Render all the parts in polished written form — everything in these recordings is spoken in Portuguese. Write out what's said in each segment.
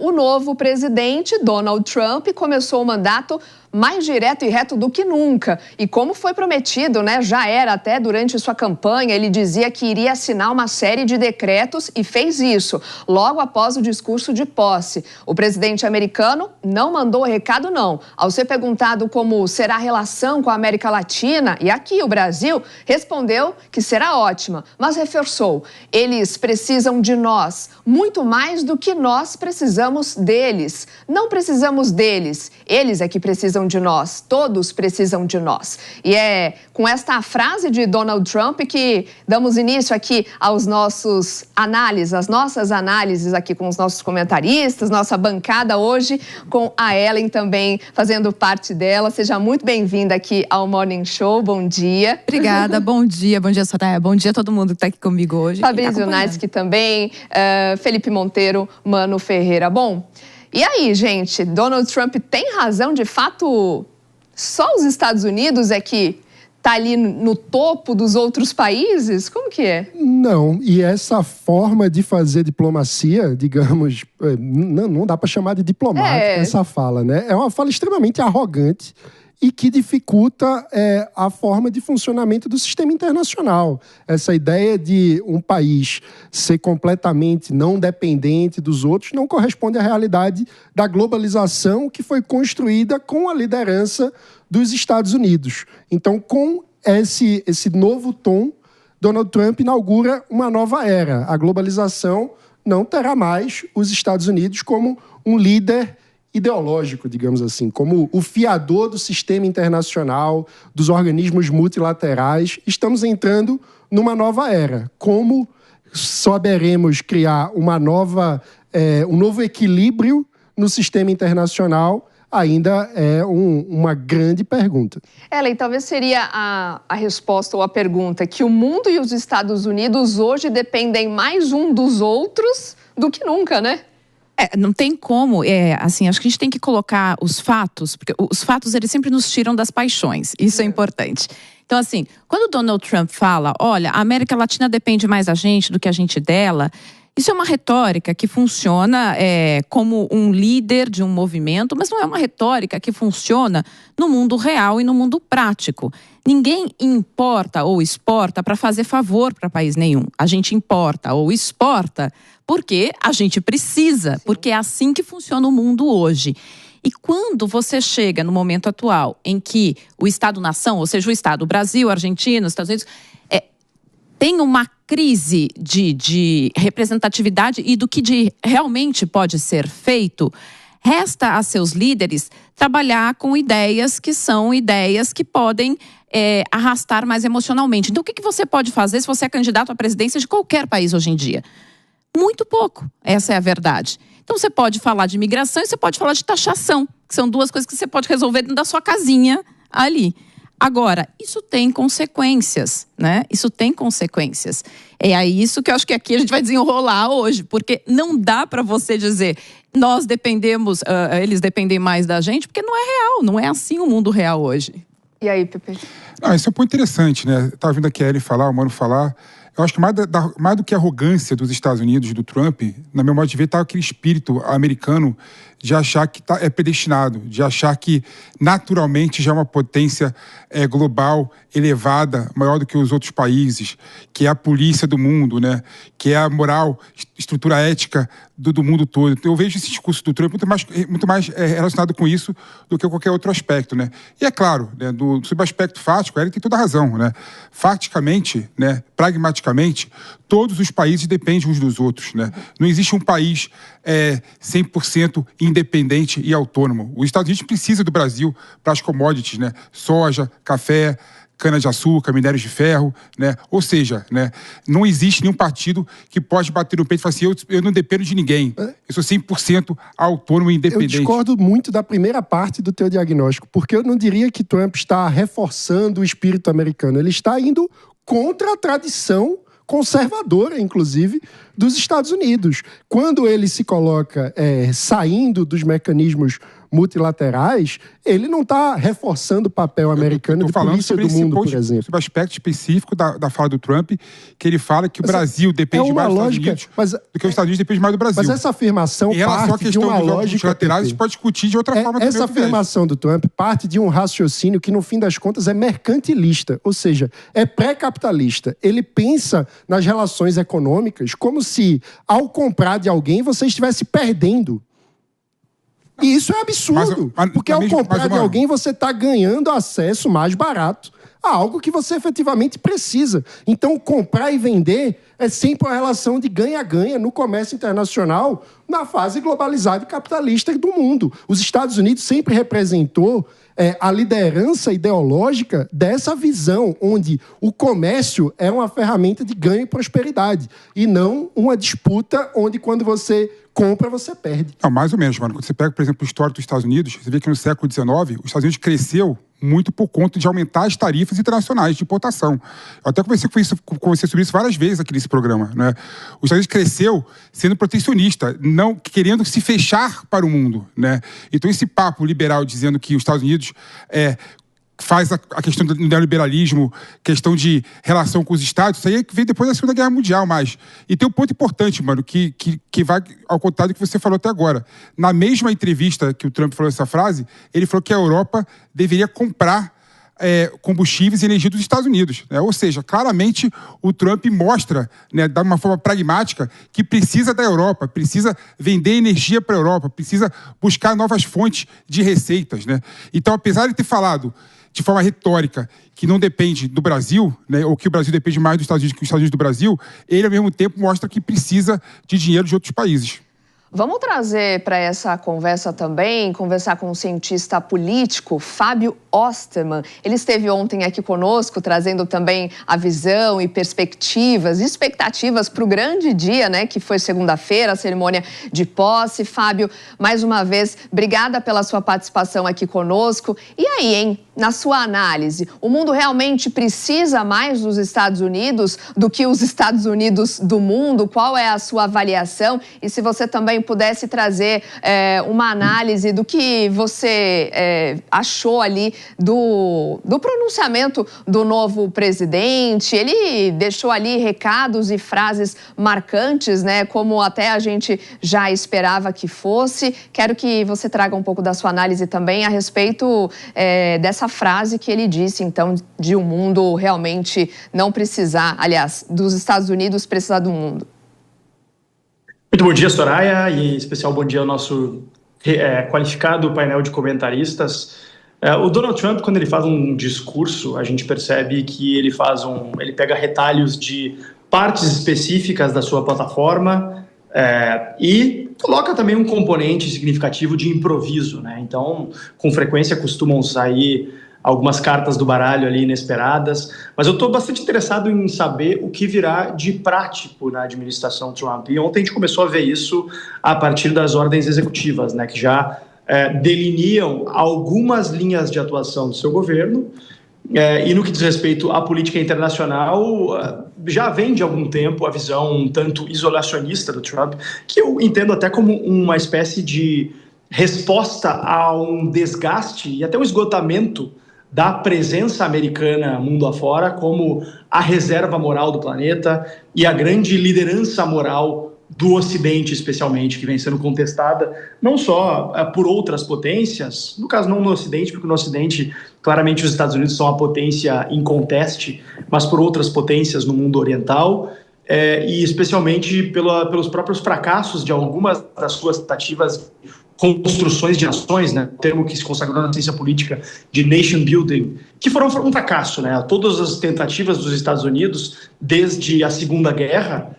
O novo presidente, Donald Trump, começou o mandato mais direto e reto do que nunca. E como foi prometido, já era até durante sua campanha, ele dizia que iria assinar uma série de decretos e fez isso, logo após o discurso de posse. O presidente americano não mandou recado, não. Ao ser perguntado como será a relação com a América Latina e aqui o Brasil, respondeu que será ótima, mas reforçou: eles precisam de nós, muito mais do que nós precisamos deles. Não precisamos deles, eles é que precisam de nós, todos precisam de nós. E é com esta frase de Donald Trump que damos início aqui às nossas análises aqui com os nossos comentaristas, nossa bancada hoje com a Ellen também fazendo parte dela. Seja muito bem-vinda aqui ao Morning Show, bom dia. Obrigada, bom dia Soraya, bom dia a todo mundo que está aqui comigo hoje. Fabrício Naisky também, Felipe Monteiro, Mano Ferreira. Bom, e aí, gente, Donald Trump tem razão? De fato, só os Estados Unidos é que está ali no topo dos outros países? Como que é? Não, e essa forma de fazer diplomacia, digamos, não dá para chamar de diplomática essa fala, né? É uma fala extremamente arrogante e que dificulta a forma de funcionamento do sistema internacional. Essa ideia de um país ser completamente não dependente dos outros não corresponde à realidade da globalização que foi construída com a liderança dos Estados Unidos. Então, com esse novo tom, Donald Trump inaugura uma nova era. A globalização não terá mais os Estados Unidos como um líder ideológico, digamos assim, como o fiador do sistema internacional, dos organismos multilaterais. Estamos entrando numa nova era. Como saberemos criar um novo equilíbrio no sistema internacional ainda é uma grande pergunta. Ellen, talvez seria a resposta ou a pergunta que o mundo e os Estados Unidos hoje dependem mais um dos outros do que nunca, né? Não tem como, assim, acho que a gente tem que colocar os fatos, porque os fatos eles sempre nos tiram das paixões, isso é importante. Então, assim, quando o Donald Trump fala, olha, a América Latina depende mais da gente do que a gente dela, isso é uma retórica que funciona como um líder de um movimento, mas não é uma retórica que funciona no mundo real e no mundo prático. Ninguém importa ou exporta para fazer favor para país nenhum. A gente importa ou exporta porque a gente precisa, porque é assim que funciona o mundo hoje. E quando você chega no momento atual em que o Estado-nação, ou seja, o Estado, o Brasil, a Argentina, os Estados Unidos, tem uma crise de representatividade e do que realmente pode ser feito, resta a seus líderes trabalhar com ideias que são ideias que podem arrastar mais emocionalmente. Então, o que você pode fazer se você é candidato à presidência de qualquer país hoje em dia? Muito pouco, essa é a verdade. Então, você pode falar de imigração e você pode falar de taxação, que são duas coisas que você pode resolver dentro da sua casinha ali. Agora, isso tem consequências, né? Isso tem consequências. É isso que eu acho que aqui a gente vai desenrolar hoje, porque não dá para você dizer nós dependemos, eles dependem mais da gente, porque não é real, não é assim o mundo real hoje. E aí, Pepe? Isso é um ponto interessante, né? Estava ouvindo aqui a Ellen falar, o Mano falar. Eu acho que mais do que a arrogância dos Estados Unidos, do Trump, na meu modo de ver, está aquele espírito americano de achar que é predestinado, de achar que naturalmente já é uma potência global, elevada, maior do que os outros países, que é a polícia do mundo, né? Que é a moral, estrutura ética do mundo todo. Eu vejo esse discurso do Trump muito mais relacionado com isso do que qualquer outro aspecto, né? E é claro, né, sobre o aspecto fático, ele tem toda a razão, né? Faticamente, né, pragmaticamente, todos os países dependem uns dos outros, né? Não existe um país 100% independente e autônomo. Os Estados Unidos precisam do Brasil para as commodities, né? Soja, café, cana-de-açúcar, minérios de ferro, né? Ou seja, né, não existe nenhum partido que pode bater no peito e falar assim, eu não dependo de ninguém, eu sou 100% autônomo e independente. Eu discordo muito da primeira parte do teu diagnóstico, porque eu não diria que Trump está reforçando o espírito americano, ele está indo contra a tradição conservadora, inclusive, dos Estados Unidos. Quando ele se coloca saindo dos mecanismos multilaterais, ele não está reforçando o papel americano de polícia do mundo, por exemplo. Sobre o aspecto específico da fala do Trump, que ele fala que o Brasil depende mais dos Estados Unidos do que os Estados Unidos dependem mais do Brasil. Mas essa afirmação em relação à questão dos órgãos multilaterais, a gente pode discutir de outra forma. Essa afirmação do Trump parte de um raciocínio que, no fim das contas, é mercantilista, ou seja, é pré-capitalista. Ele pensa nas relações econômicas como se, ao comprar de alguém, você estivesse perdendo. E isso é absurdo, porque ao comprar de alguém, você está ganhando acesso mais barato a algo que você efetivamente precisa. Então, comprar e vender é sempre uma relação de ganha-ganha no comércio internacional, na fase globalizada e capitalista do mundo. Os Estados Unidos sempre representou a liderança ideológica dessa visão, onde o comércio é uma ferramenta de ganho e prosperidade, e não uma disputa onde, quando você compra, você perde. Não, mais ou menos, mano. Quando você pega, por exemplo, o histórico dos Estados Unidos, você vê que no século XIX, os Estados Unidos cresceu muito por conta de aumentar as tarifas internacionais de importação. Eu até conversei sobre isso várias vezes aqui nesse programa, né? Os Estados Unidos cresceu sendo protecionista, não querendo se fechar para o mundo, né? Então esse papo liberal dizendo que os Estados Unidos faz a questão do neoliberalismo, questão de relação com os Estados, isso aí é que veio depois da Segunda Guerra Mundial, mas... E tem um ponto importante, mano, que vai ao contrário do que você falou até agora. Na mesma entrevista que o Trump falou essa frase, ele falou que a Europa deveria comprar combustíveis e energia dos Estados Unidos, né? Ou seja, claramente o Trump mostra, né, de uma forma pragmática, que precisa da Europa, precisa vender energia para a Europa, precisa buscar novas fontes de receitas, né? Então, apesar de ter falado de forma retórica que não depende do Brasil, né, ou que o Brasil depende mais dos Estados Unidos que os Estados Unidos do Brasil, ele, ao mesmo tempo, mostra que precisa de dinheiro de outros países. Vamos trazer para essa conversa também, conversar com um cientista político, Fábio Osterman. Ele esteve ontem aqui conosco, trazendo também a visão e perspectivas, expectativas para o grande dia, né, que foi segunda-feira, a cerimônia de posse. Fábio, mais uma vez, obrigada pela sua participação aqui conosco. E aí, hein? Na sua análise, o mundo realmente precisa mais dos Estados Unidos do que os Estados Unidos do mundo? Qual é a sua avaliação? E se você também pudesse trazer uma análise do que você achou ali do pronunciamento do novo presidente. Ele deixou ali recados e frases marcantes, né, como até a gente já esperava que fosse. Quero que você traga um pouco da sua análise também a respeito dessa frase que ele disse, então, de um mundo realmente não precisar, aliás, dos Estados Unidos precisar do mundo. Muito bom dia, Soraya, e em especial bom dia ao nosso qualificado painel de comentaristas. O Donald Trump, quando ele faz um discurso, a gente percebe que ele pega retalhos de partes específicas da sua plataforma e coloca também um componente significativo de improviso, né? Então, com frequência costumam sair algumas cartas do baralho ali inesperadas, mas eu estou bastante interessado em saber o que virá de prático na administração Trump. E ontem a gente começou a ver isso a partir das ordens executivas, né, que já delineam algumas linhas de atuação do seu governo. E no que diz respeito à política internacional, já vem de algum tempo a visão um tanto isolacionista do Trump, que eu entendo até como uma espécie de resposta a um desgaste e até um esgotamento da presença americana mundo afora como a reserva moral do planeta e a grande liderança moral do Ocidente, especialmente, que vem sendo contestada não só por outras potências, no caso não no Ocidente, porque no Ocidente claramente os Estados Unidos são a potência inconteste, mas por outras potências no mundo oriental, e especialmente pelos próprios fracassos de algumas das suas tentativas construções de nações, né, termo que se consagrou na ciência política de nation building, que foram um fracasso, né? Todas as tentativas dos Estados Unidos desde a Segunda Guerra,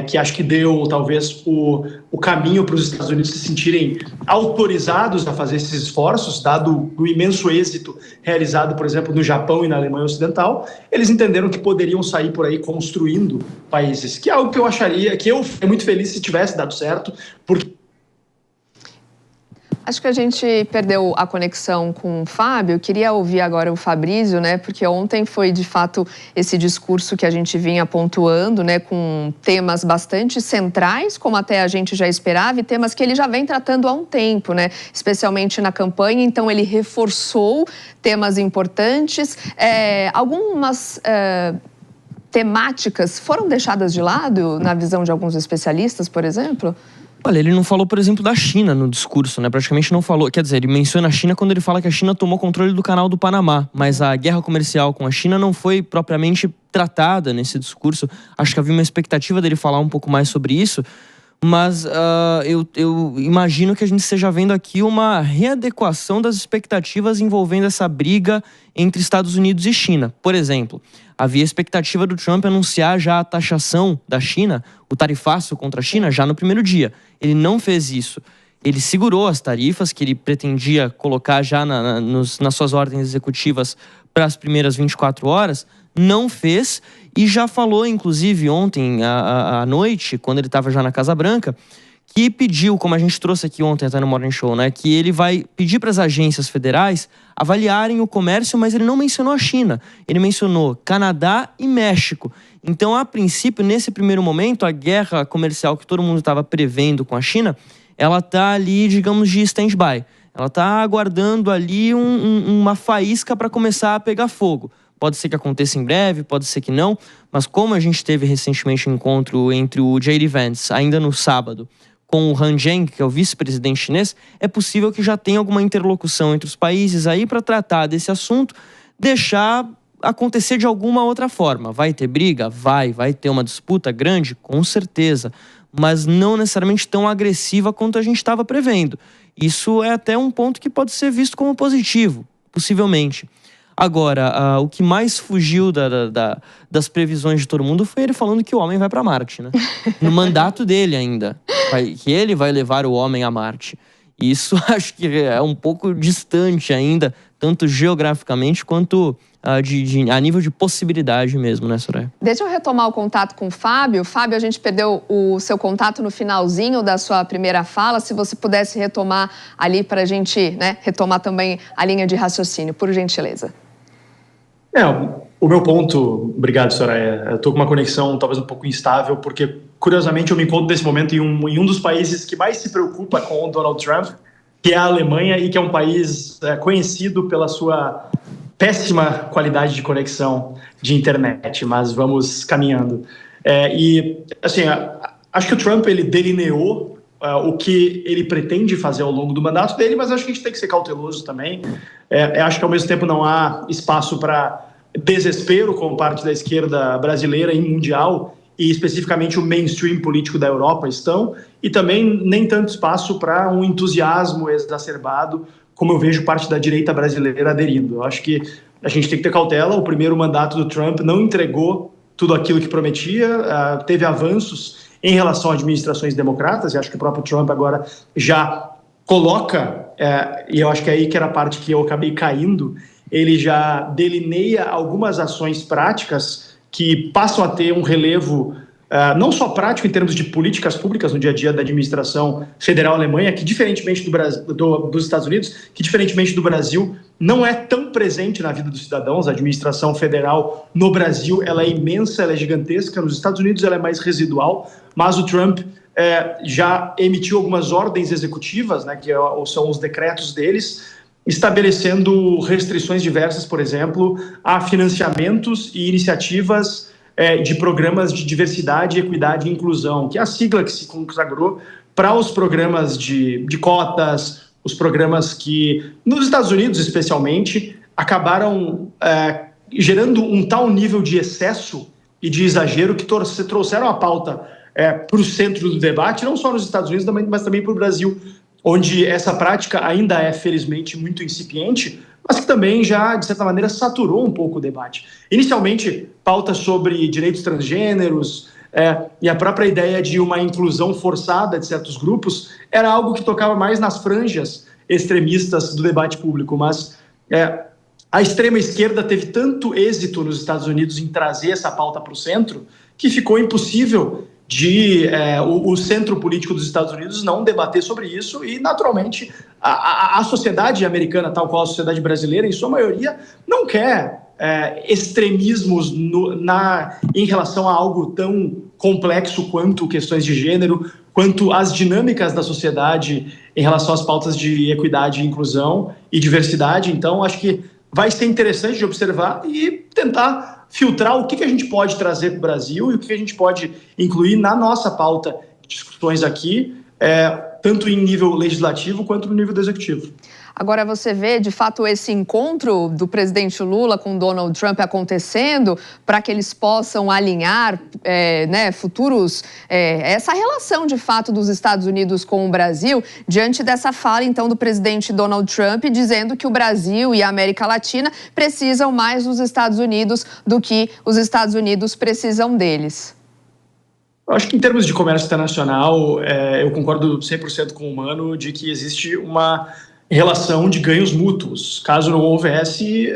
que acho que deu talvez o caminho para os Estados Unidos se sentirem autorizados a fazer esses esforços, dado o imenso êxito realizado, por exemplo, no Japão e na Alemanha Ocidental. Eles entenderam que poderiam sair por aí construindo países, que é algo que eu acharia, que eu fiquei muito feliz se tivesse dado certo, porque Acho que a gente perdeu a conexão com o Fábio. Eu queria ouvir agora o Fabrício, né? Porque ontem foi, de fato, esse discurso que a gente vinha pontuando, né? Com temas bastante centrais, como até a gente já esperava, e temas que ele já vem tratando há um tempo, né? Especialmente na campanha. Então, ele reforçou temas importantes. Algumas temáticas foram deixadas de lado, na visão de alguns especialistas, por exemplo? Olha, ele não falou, por exemplo, da China no discurso, né? Praticamente não falou. Quer dizer, ele menciona a China quando ele fala que a China tomou controle do canal do Panamá. Mas a guerra comercial com a China não foi propriamente tratada nesse discurso. Acho que havia uma expectativa dele falar um pouco mais sobre isso. Mas eu imagino que a gente esteja vendo aqui uma readequação das expectativas envolvendo essa briga entre Estados Unidos e China. Por exemplo, havia a expectativa do Trump anunciar já a taxação da China, o tarifaço contra a China, já no primeiro dia. Ele não fez isso. Ele segurou as tarifas que ele pretendia colocar já nas suas ordens executivas para as primeiras 24 horas, não fez e já falou, inclusive, ontem à noite, quando ele estava já na Casa Branca, que pediu, como a gente trouxe aqui ontem até no Morning Show, né, que ele vai pedir para as agências federais avaliarem o comércio, mas ele não mencionou a China. Ele mencionou Canadá e México. Então, a princípio, nesse primeiro momento, a guerra comercial que todo mundo estava prevendo com a China, ela está ali, digamos, de stand-by. Ela está aguardando ali uma faísca para começar a pegar fogo. Pode ser que aconteça em breve, pode ser que não, mas como a gente teve recentemente um encontro entre o J.D. Vance, ainda no sábado, com o Han Zheng, que é o vice-presidente chinês, é possível que já tenha alguma interlocução entre os países aí para tratar desse assunto, deixar acontecer de alguma outra forma. Vai ter briga? Vai ter uma disputa grande? Com certeza, mas não necessariamente tão agressiva quanto a gente estava prevendo. Isso é até um ponto que pode ser visto como positivo, possivelmente. Agora, o que mais fugiu das previsões de todo mundo foi ele falando que o homem vai para Marte, né? No mandato dele ainda, que ele vai levar o homem a Marte. Isso acho que é um pouco distante ainda, tanto geograficamente quanto a nível de possibilidade mesmo, né, Soraya? Deixa eu retomar o contato com o Fábio. Fábio, a gente perdeu o seu contato no finalzinho da sua primeira fala. Se você pudesse retomar ali para a gente, né, retomar também a linha de raciocínio, por gentileza. O meu ponto, obrigado, Soraya, eu estou com uma conexão talvez um pouco instável, porque, curiosamente, eu me encontro nesse momento em um dos países que mais se preocupa com o Donald Trump, que é a Alemanha, e que é um país conhecido pela sua péssima qualidade de conexão de internet, mas vamos caminhando. Acho que o Trump, ele delineou o que ele pretende fazer ao longo do mandato dele, mas acho que a gente tem que ser cauteloso também. Acho que, ao mesmo tempo, não há espaço para desespero com parte da esquerda brasileira e mundial, e especificamente o mainstream político da Europa e também nem tanto espaço para um entusiasmo exacerbado, como eu vejo parte da direita brasileira aderindo. Eu acho que a gente tem que ter cautela. O primeiro mandato do Trump não entregou tudo aquilo que prometia, teve avanços em relação a administrações democratas, e acho que o próprio Trump agora já coloca, e eu acho que é aí que era a parte que eu acabei caindo, ele já delineia algumas ações práticas que passam a ter um relevo não só prático em termos de políticas públicas no dia a dia da administração federal alemã, que diferentemente dos Estados Unidos, que diferentemente do Brasil, não é tão presente na vida dos cidadãos. A administração federal no Brasil, ela é imensa, ela é gigantesca. Nos Estados Unidos ela é mais residual, mas o Trump já emitiu algumas ordens executivas, né, que são os decretos deles, estabelecendo restrições diversas, por exemplo, a financiamentos e iniciativas de programas de diversidade, equidade e inclusão, que é a sigla que se consagrou para os programas de cotas, os programas que, nos Estados Unidos especialmente, acabaram gerando um tal nível de excesso e de exagero que trouxeram a pauta para o centro do debate, não só nos Estados Unidos, mas também para o Brasil, onde essa prática ainda é, felizmente, muito incipiente, mas que também já, de certa maneira, saturou um pouco o debate. Inicialmente, pautas sobre direitos transgêneros e a própria ideia de uma inclusão forçada de certos grupos era algo que tocava mais nas franjas extremistas do debate público, mas a extrema-esquerda teve tanto êxito nos Estados Unidos em trazer essa pauta para o centro que ficou impossível o centro político dos Estados Unidos não debater sobre isso e, naturalmente, a sociedade americana, tal qual a sociedade brasileira, em sua maioria, não quer extremismos em relação a algo tão complexo quanto questões de gênero, quanto as dinâmicas da sociedade em relação às pautas de equidade, inclusão e diversidade. Então, acho que vai ser interessante de observar e tentar filtrar o que a gente pode trazer para o Brasil e o que a gente pode incluir na nossa pauta de discussões aqui, tanto em nível legislativo quanto no nível do executivo. Agora você vê, de fato, esse encontro do presidente Lula com Donald Trump acontecendo para que eles possam alinhar futuros, essa relação, de fato, dos Estados Unidos com o Brasil, diante dessa fala, então, do presidente Donald Trump, dizendo que o Brasil e a América Latina precisam mais dos Estados Unidos do que os Estados Unidos precisam deles. Eu acho que, em termos de comércio internacional, eu concordo 100% com o Mano de que existe uma relação de ganhos mútuos. Caso não houvesse,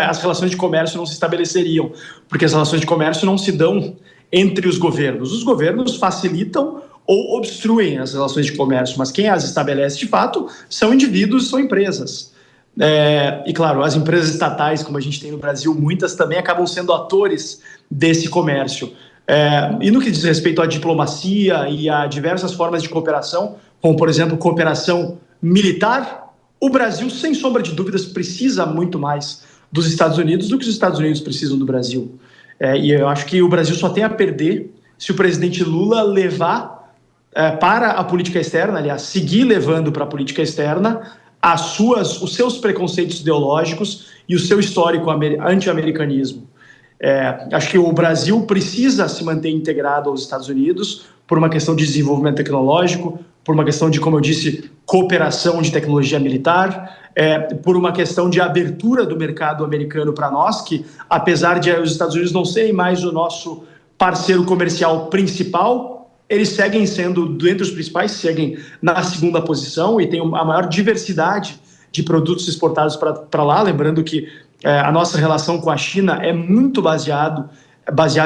as relações de comércio não se estabeleceriam, porque as relações de comércio não se dão entre os governos. Os governos facilitam ou obstruem as relações de comércio, mas quem as estabelece de fato são indivíduos, são empresas. E claro, as empresas estatais, como a gente tem no Brasil, muitas também acabam sendo atores desse comércio. E no que diz respeito à diplomacia e a diversas formas de cooperação, como por exemplo cooperação militar, o Brasil, sem sombra de dúvidas, precisa muito mais dos Estados Unidos do que os Estados Unidos precisam do Brasil. E eu acho que o Brasil só tem a perder se o presidente Lula levar para a política externa, aliás, seguir levando para a política externa os seus preconceitos ideológicos e o seu histórico anti-americanismo. Acho que o Brasil precisa se manter integrado aos Estados Unidos por uma questão de desenvolvimento tecnológico, por uma questão de, como eu disse, cooperação de tecnologia militar, por uma questão de abertura do mercado americano para nós, que apesar de os Estados Unidos não serem mais o nosso parceiro comercial principal, eles seguem sendo, dentre os principais, seguem na segunda posição e tem a maior diversidade de produtos exportados para lá, lembrando que a nossa relação com a China é muito baseada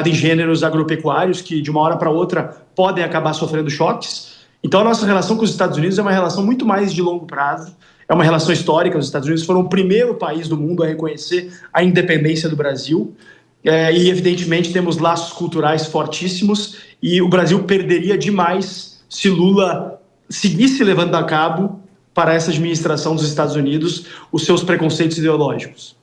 em gêneros agropecuários que de uma hora para outra podem acabar sofrendo choques. Então a nossa relação com os Estados Unidos é uma relação muito mais de longo prazo, é uma relação histórica. Os Estados Unidos foram o primeiro país do mundo a reconhecer a independência do Brasil e evidentemente temos laços culturais fortíssimos e o Brasil perderia demais se Lula seguisse levando a cabo para essa administração dos Estados Unidos os seus preconceitos ideológicos.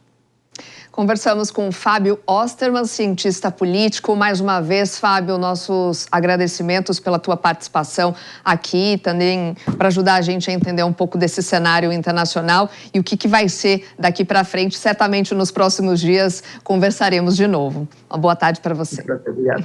Conversamos com o Fábio Osterman, cientista político. Mais uma vez, Fábio, nossos agradecimentos pela tua participação aqui, também para ajudar a gente a entender um pouco desse cenário internacional e o que vai ser daqui para frente. Certamente nos próximos dias conversaremos de novo. Uma boa tarde para você. Obrigado.